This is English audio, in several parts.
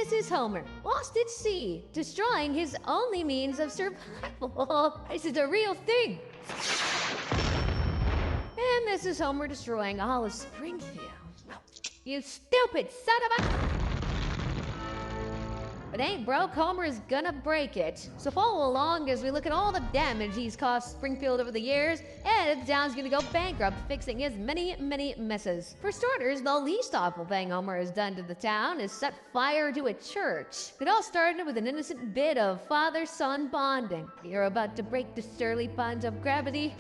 This is Homer, lost at sea, destroying his only means of survival. This is a real thing. And this is Homer destroying all of Springfield. You stupid son of a... If it ain't broke, Homer is gonna break it. So follow along as we look at all the damage he's caused Springfield over the years, and the town's gonna go bankrupt, fixing his many messes. For starters, the least awful thing Homer has done to the town is set fire to a church. It all started with an innocent bit of father-son bonding. You're about to break the surly bonds of gravity.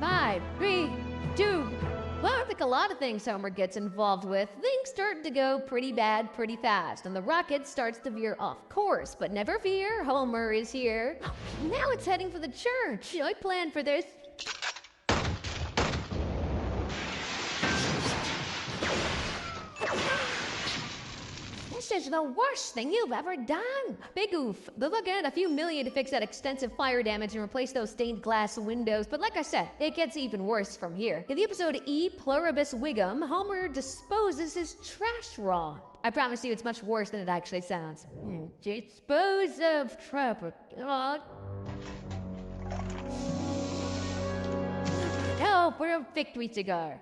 5, 3, 2... Well, like a lot of things Homer gets involved with, things start to go pretty bad pretty fast, and the rocket starts to veer off course. But never fear, Homer is here. Now it's heading for the church. I planned for this. This is the worst thing you've ever done. Big oof. They're looking at a few million to fix that extensive fire damage and replace those stained glass windows, but like I said, it gets even worse from here. In the episode E Pluribus Wigum, Homer disposes his trash wrong. I promise you it's much worse than it actually sounds. Dispose of trapper. No, for a victory cigar.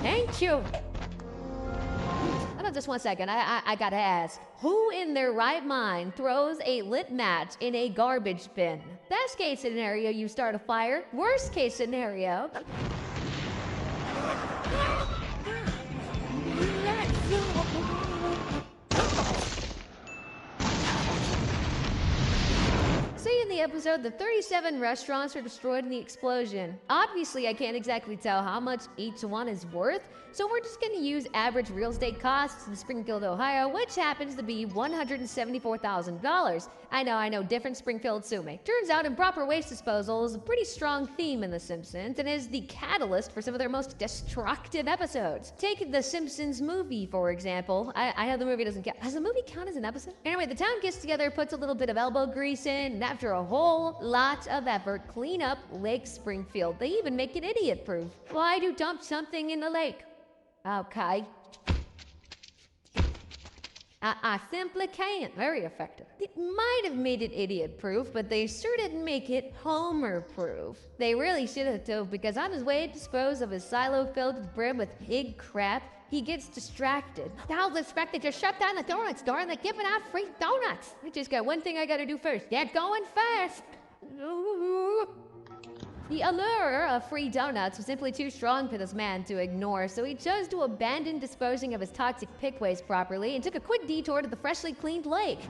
Thank you. Hold on just one second, I gotta ask. Who in their right mind throws a lit match in a garbage bin? Best case scenario, you start a fire. Worst case scenario... See in the episode, the 37 restaurants are destroyed in the explosion. Obviously, I can't exactly tell how much each one is worth, so we're just gonna use average real estate costs in Springfield, Ohio, which happens to be $174,000. I know, different Springfield, sue me. Turns out improper waste disposal is a pretty strong theme in The Simpsons and is the catalyst for some of their most destructive episodes. Take the Simpsons movie, for example. I know the movie doesn't count. Does the movie count as an episode? Anyway, the town gets together, puts a little bit of elbow grease in, and after a whole lot of effort, clean up Lake Springfield. They even make it idiot-proof. Why do dump something in the lake? Okay. I simply can't. Very effective. It might have made it idiot-proof, but they sure didn't make it Homer-proof. They really should have too, because on his way to dispose of his silo filled to the brim with pig crap, he gets distracted. Now the expected to shut down the donut store and they're giving out free donuts. I just got one thing I gotta do first. Get going fast. The allure of free donuts was simply too strong for this man to ignore, so he chose to abandon disposing of his toxic pig waste properly and took a quick detour to the freshly cleaned lake.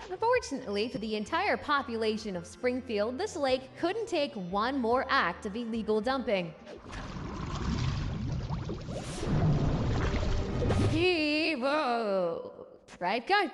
Unfortunately for the entire population of Springfield, this lake couldn't take one more act of illegal dumping. Right, guys!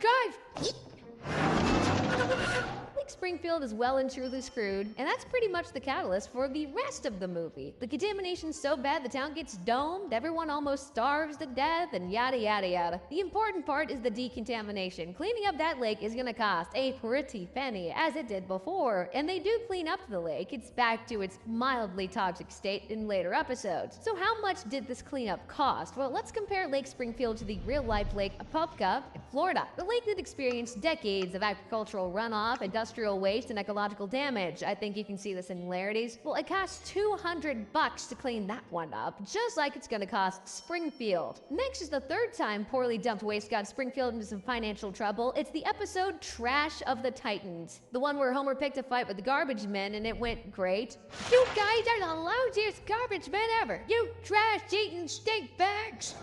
Lake Springfield is well and truly screwed, and that's pretty much the catalyst for the rest of the movie. The contamination's so bad the town gets domed, everyone almost starves to death, and yada yada yada. The important part is the decontamination. Cleaning up that lake is gonna cost a pretty penny, as it did before, and they do clean up the lake. It's back to its mildly toxic state in later episodes. So how much did this cleanup cost? Well, let's compare Lake Springfield to the real-life Lake Apopka in Florida. The lake that experienced decades of agricultural runoff, industrial waste, and ecological damage. I think you can see the similarities. Well, it costs $200 to clean that one up, just like it's gonna cost Springfield. Next is the third time poorly dumped waste got Springfield into some financial trouble. It's the episode Trash of the Titans. The one where Homer picked a fight with the garbage men and it went great. You guys are the lousest garbage men ever. You trash-eating stink bags.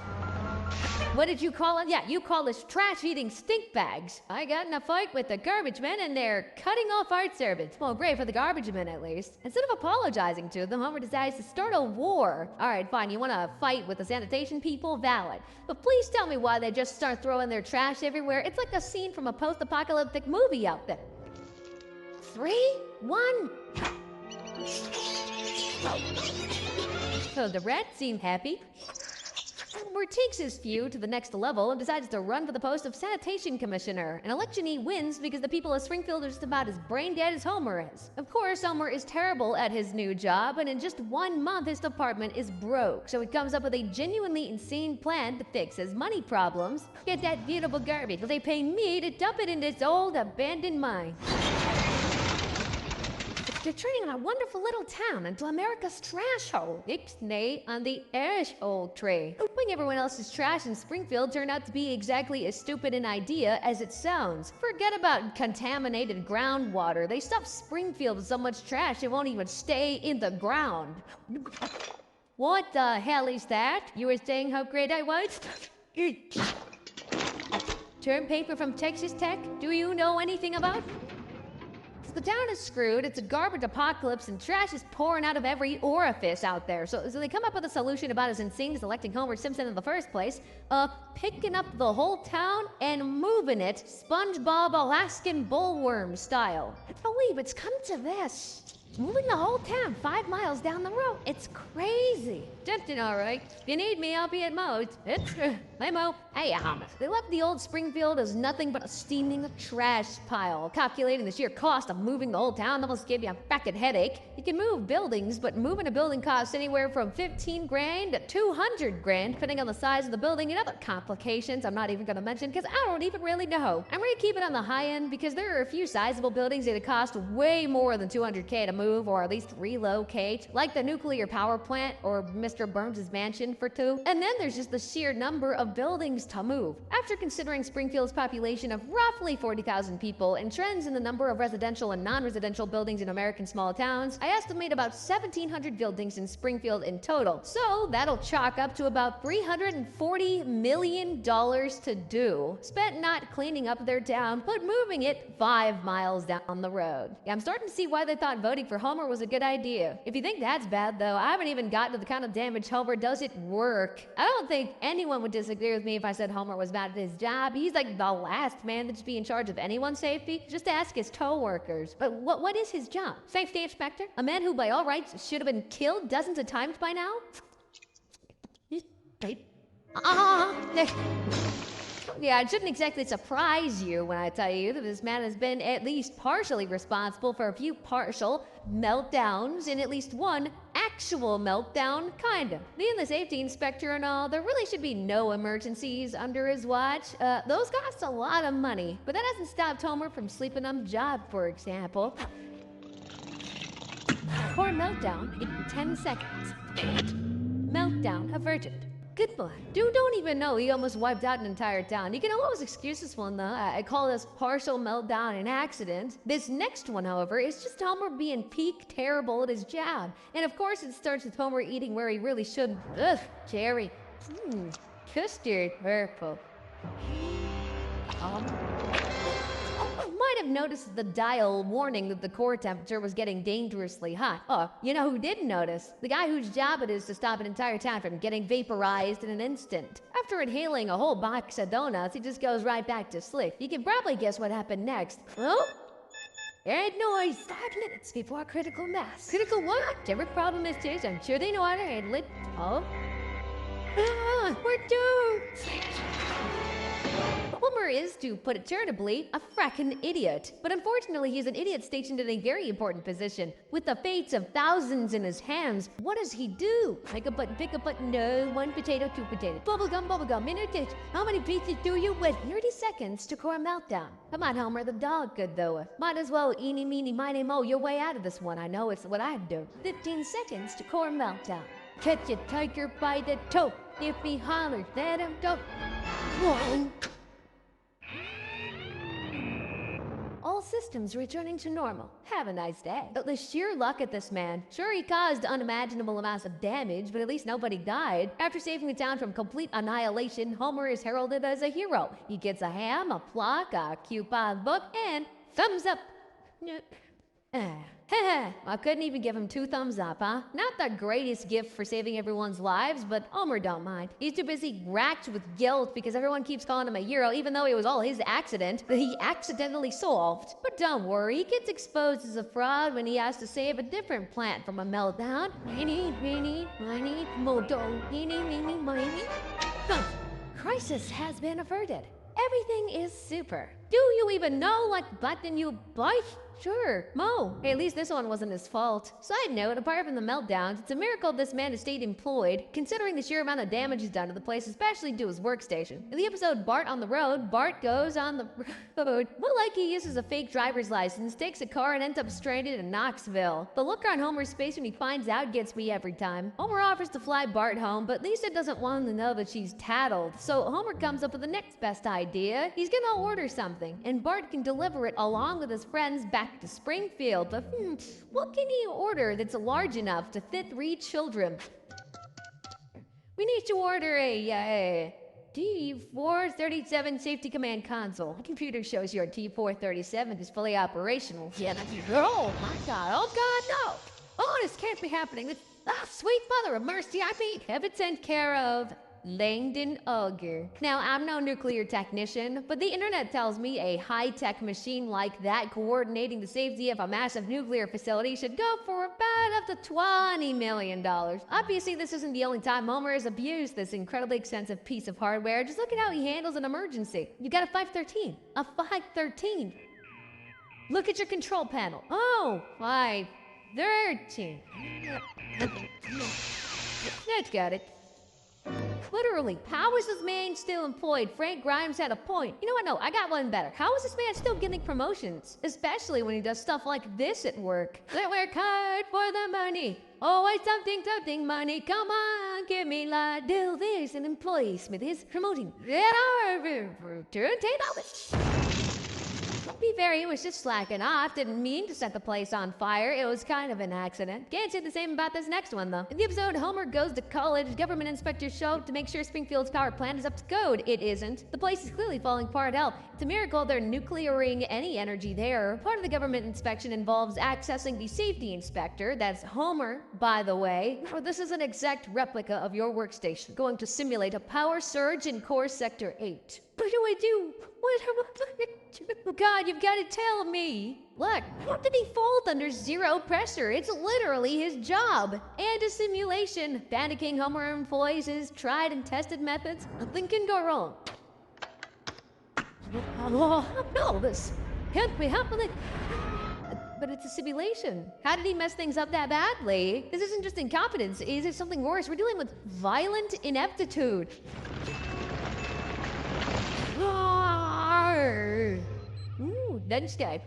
What did you call it? Yeah, you call us trash-eating stink bags. I got in a fight with the garbage men and they're cutting off art servants. Well, great for the garbage men at least. Instead of apologizing to them, Homer decides to start a war. Alright, fine, you wanna fight with the sanitation people? Valid. But please tell me why they just start throwing their trash everywhere. It's like a scene from a post-apocalyptic movie out there. 3, 1... So the rats seem happy. Homer takes his feud to the next level and decides to run for the post of sanitation commissioner. An election he wins because the people of Springfield are just about as brain dead as Homer is. Of course, Homer is terrible at his new job, and in just 1 month his department is broke. So he comes up with a genuinely insane plan to fix his money problems. Get that beautiful garbage. They pay me to dump it in this old abandoned mine. They're turning our wonderful little town into America's trash hole. Ixnay on the ash hole tray. Dumping everyone else's trash in Springfield turned out to be exactly as stupid an idea as it sounds. Forget about contaminated groundwater. They stuffed Springfield with so much trash it won't even stay in the ground. What the hell is that? You were saying how great I was? Term paper from Texas Tech? Do you know anything about? The town is screwed, it's a garbage apocalypse, and trash is pouring out of every orifice out there. So they come up with a solution about as insane as electing Homer Simpson in the first place, picking up the whole town and moving it SpongeBob Alaskan bullworm style. I believe it's come to this. Moving the whole town 5 miles down the road. It's crazy. Tempting, all right. If you need me, I'll be at Moe's. Hey, Mo. Hey, Homer. They left the old Springfield as nothing but a steaming trash pile. Calculating the sheer cost of moving the whole town almost gave you a fucking headache. You can move buildings, but moving a building costs anywhere from 15 grand to 200 grand, depending on the size of the building and other complications I'm not even gonna mention because I don't even really know. I'm gonna keep it on the high end because there are a few sizable buildings that cost way more than 200K to move or at least relocate, like the nuclear power plant or Mr. Burns' mansion for 2. And then there's just the sheer number of buildings to move. After considering Springfield's population of roughly 40,000 people and trends in the number of residential and non-residential buildings in American small towns, I estimate about 1,700 buildings in Springfield in total. So that'll chalk up to about $340 million to do, spent not cleaning up their town, but moving it 5 miles down the road. Yeah, I'm starting to see why they thought voting for Homer was a good idea. If you think that's bad though, I haven't even gotten to the kind of damage Homer does at work. I don't think anyone would disagree with me if I said Homer was bad at his job. He's like the last man that should be in charge of anyone's safety. Just ask his co-workers. But what is his job? Safety inspector? A man who by all rights should have been killed dozens of times by now? Yeah, it shouldn't exactly surprise you when I tell you that this man has been at least partially responsible for a few partial meltdowns and at least one actual meltdown, kinda. Being the safety inspector and all, there really should be no emergencies under his watch. Those cost a lot of money, but that hasn't stopped Homer from sleeping on the job, for example. Core meltdown in 10 seconds. Meltdown averted. Good boy. Dude don't even know he almost wiped out an entire town. You can always excuse this one though. I call this partial meltdown an accident. This next one, however, is just Homer being peak terrible at his job. And of course it starts with Homer eating where he really shouldn't. Ugh, cherry. Custard purple. Might have noticed the dial warning that the core temperature was getting dangerously hot. Oh, you know who didn't notice? The guy whose job it is to stop an entire town from getting vaporized in an instant. After inhaling a whole box of donuts, he just goes right back to sleep. You can probably guess what happened next. Oh, heard noise. 5 minutes before critical mass. Critical what? Whichever problem this is, I'm sure they know how to handle it. Oh. We're doomed. Homer is, to put it charitably, a frackin' idiot. But unfortunately, he's an idiot stationed in a very important position. With the fates of thousands in his hands, what does he do? Make a button, pick a button, no, 1 potato, 2 potato. Bubblegum, in a dish. How many pieces do you with? 30 seconds to core meltdown. Come on, Homer, the dog good though. Might as well eeny, meeny, miny, mo your way out of this one. I know it's what I'd do. 15 seconds to core meltdown. Catch a tiger by the toe. If he hollers, let him go. Whoa. All systems returning to normal. Have a nice day. The sheer luck at this man. Sure, he caused unimaginable amounts of damage, but at least nobody died. After saving the town from complete annihilation, Homer is heralded as a hero. He gets a ham, a plaque, a coupon book, and thumbs up. I couldn't even give him 2 thumbs up, huh? Not the greatest gift for saving everyone's lives, but Homer don't mind. He's too busy racked with guilt because everyone keeps calling him a hero, even though it was all his accident that he accidentally solved. But don't worry, he gets exposed as a fraud when he has to save a different plant from a meltdown. Miny, miny, miny, modo, miny, miny, miny. Crisis has been averted. Everything is super. Do you even know what button you bite? Sure, Mo. Hey, at least this one wasn't his fault. Side note, apart from the meltdowns, it's a miracle this man has stayed employed, considering the sheer amount of damage he's done to the place, especially to his workstation. In the episode Bart on the Road, Bart goes on the road. More like he uses a fake driver's license, takes a car, and ends up stranded in Knoxville. The look on Homer's face when he finds out gets me every time. Homer offers to fly Bart home, but Lisa doesn't want him to know that she's tattled. So Homer comes up with the next best idea. He's gonna order something, and Bart can deliver it along with his friends back to Springfield. But what can he order that's large enough to fit 3 children? We need to order a T437 safety command console. The computer shows your T437 is fully operational. Yeah, oh my god, oh god, no! Oh, this can't be happening. Sweet mother of mercy, I mean, have it sent care of Langdon Auger. Now, I'm no nuclear technician, but the internet tells me a high-tech machine like that coordinating the safety of a massive nuclear facility should go for about up to $20 million. Obviously, this isn't the only time Homer has abused this incredibly expensive piece of hardware. Just look at how he handles an emergency. You got a 513. A 513. Look at your control panel. Oh, 513. That's got it. Literally, how is this man still employed? Frank Grimes had a point. You know what? No, I got one better. How is this man still getting promotions? Especially when he does stuff like this at work. That work hard for the money. Always something, money. Come on, give me like do this. An employee Smith is promoting. Be fair, he was just slacking off. Didn't mean to set the place on fire. It was kind of an accident. Can't say the same about this next one, though. In the episode, Homer goes to college. Government inspectors show up to make sure Springfield's power plant is up to code. It isn't. The place is clearly falling apart. Hell, it's a miracle they're nuclearing any energy there. Part of the government inspection involves accessing the safety inspector. That's Homer, by the way. Or this is an exact replica of your workstation, going to simulate a power surge in core sector 8. What do I do? Oh God, you've got to tell me. Look, how did he fold under zero pressure? It's literally his job. And a simulation. Panicking Homer employs his tried and tested methods. Nothing can go wrong. Oh, no, this can't be happening. But it's a simulation. How did he mess things up that badly? This isn't just incompetence. Is it something worse? We're dealing with violent ineptitude. Ooh, dense guy.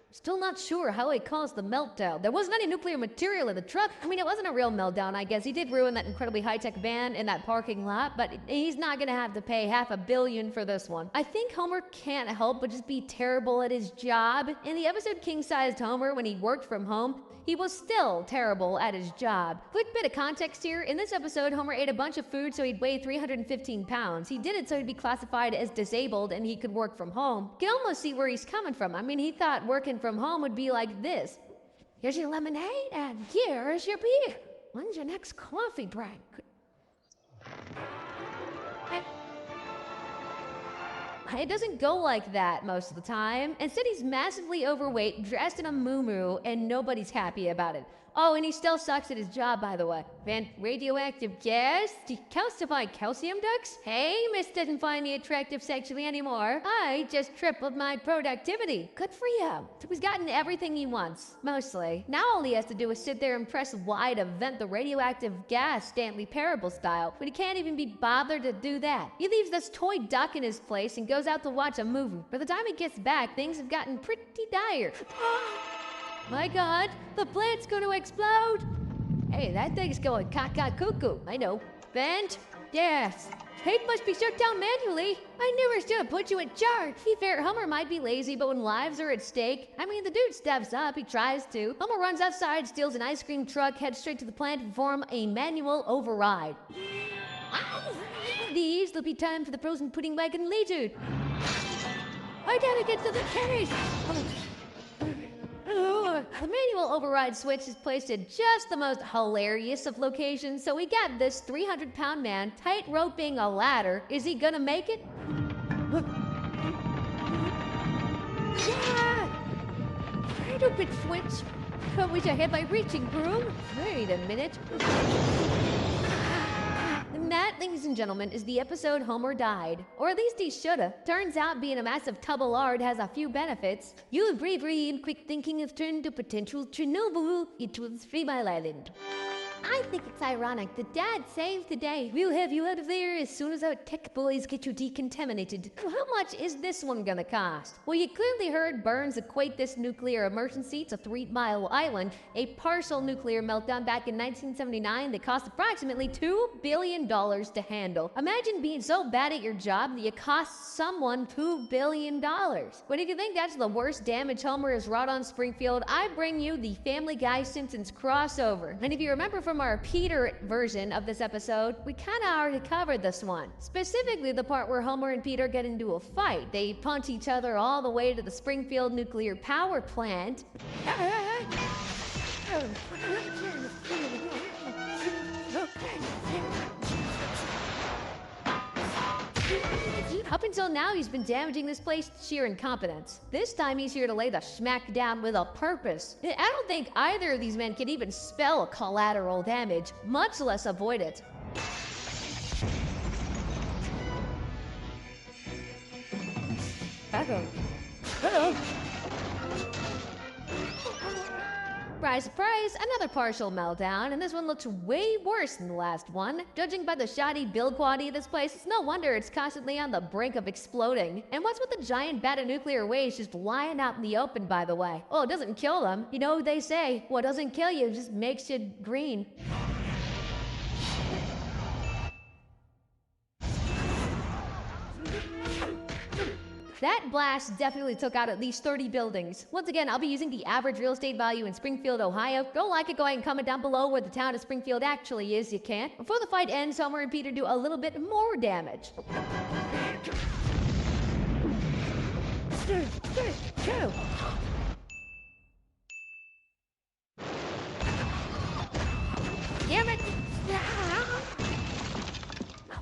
Still not sure how he caused the meltdown. There wasn't any nuclear material in the truck. I mean, it wasn't a real meltdown, I guess. He did ruin that incredibly high-tech van in that parking lot, but he's not gonna have to pay $500 million for this one. I think Homer can't help but just be terrible at his job. In the episode King-Sized Homer, when he worked from home, he was still terrible at his job. Quick bit of context here. In this episode, Homer ate a bunch of food so he'd weigh 315 pounds. He did it so he'd be classified as disabled and he could work from home. You can almost see where he's coming from. I mean, he thought working from home would be like this. Here's your lemonade and here's your beer. When's your next coffee break? It doesn't go like that most of the time. Instead, he's massively overweight, dressed in a muumuu, and nobody's happy about it. Oh, and he still sucks at his job, by the way. Radioactive gas? Decalcified calcium ducts? Hey, Miss doesn't find me attractive sexually anymore. I just tripled my productivity. Good for you. So he's gotten everything he wants, mostly. Now all he has to do is sit there and press Y to vent the radioactive gas Stanley Parable style, but he can't even be bothered to do that. He leaves this toy duck in his place and goes out to watch a movie. By the time he gets back, things have gotten pretty dire. My God, the plant's going to explode. Hey, that thing's going caca-cuckoo. I know. Vent? Yes. It must be shut down manually. I never should have put you in charge. Be fair, Homer might be lazy, but when lives are at stake, I mean, the dude steps up. He tries to. Homer runs outside, steals an ice cream truck, heads straight to the plant to perform a manual override. These, there'll be time for the frozen pudding wagon later. I gotta get to the carriage. The manual override switch is placed in just the most hilarious of locations, so we got this 300-pound man tight roping a ladder. Is he gonna make it? Stupid switch. I wish I had my reaching broom. Wait a minute. And that thing ladies and gentlemen, is the episode Homer died. Or at least he shoulda. Turns out being a massive tub of lard has a few benefits. Your bravery and quick thinking have turned to potential Chernobyl. It was 3 Mile Island. I think it's ironic that Dad saved the day. We'll have you out of there as soon as our tech boys get you decontaminated. How much is this one gonna cost? Well, you clearly heard Burns equate this nuclear emergency to 3 Mile Island, a partial nuclear meltdown back in 1979 that cost approximately $2 billion to handle. Imagine being so bad at your job that you cost someone $2 billion. But if you think that's the worst damage Homer has wrought on Springfield, I bring you the Family Guy Simpsons crossover. And if you remember from our Peter version of this episode, we kinda already covered this one. Specifically the part where Homer and Peter get into a fight. They punch each other all the way to the Springfield nuclear power plant. Up until now, he's been damaging this place to sheer incompetence. This time, he's here to lay the smack down with a purpose. I don't think either of these men can even spell collateral damage, much less avoid it. Uh-oh. Surprise, surprise, another partial meltdown, and this one looks way worse than the last one. Judging by the shoddy build quality of this place, it's no wonder it's constantly on the brink of exploding. And what's with the giant vat of nuclear waste just lying out in the open, by the way? Oh, it doesn't kill them. You know what they say, what doesn't kill you just makes you green. That blast definitely took out at least 30 buildings. Once again, I'll be using the average real estate value in Springfield, Ohio. Don't like it, go ahead and comment down below where the town of Springfield actually is, you can't. Before the fight ends, Homer and Peter do a little bit more damage. Damn it!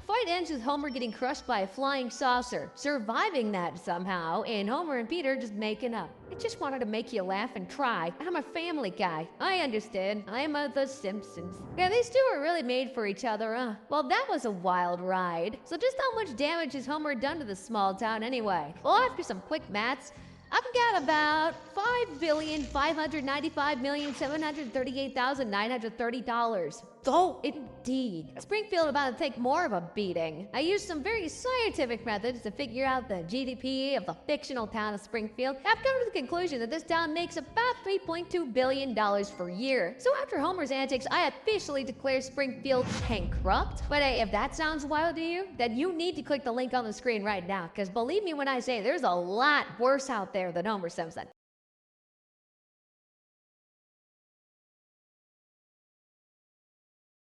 Fight ends with Homer getting crushed by a flying saucer, surviving that somehow, and Homer and Peter just making up. I just wanted to make you laugh and cry. I'm a family guy. I understand. I'm the Simpsons. Yeah, these two are really made for each other, huh? Well, that was a wild ride. So just how much damage has Homer done to this small town anyway? Well, after some quick maths, I've got about $5,595,738,930. Oh, indeed. Springfield about to take more of a beating. I used some very scientific methods to figure out the GDP of the fictional town of Springfield. I've come to the conclusion that this town makes about $3.2 billion per year. So after Homer's antics, I officially declare Springfield bankrupt. But hey, if that sounds wild to you, then you need to click the link on the screen right now, because believe me when I say there's a lot worse out there than Homer Simpson.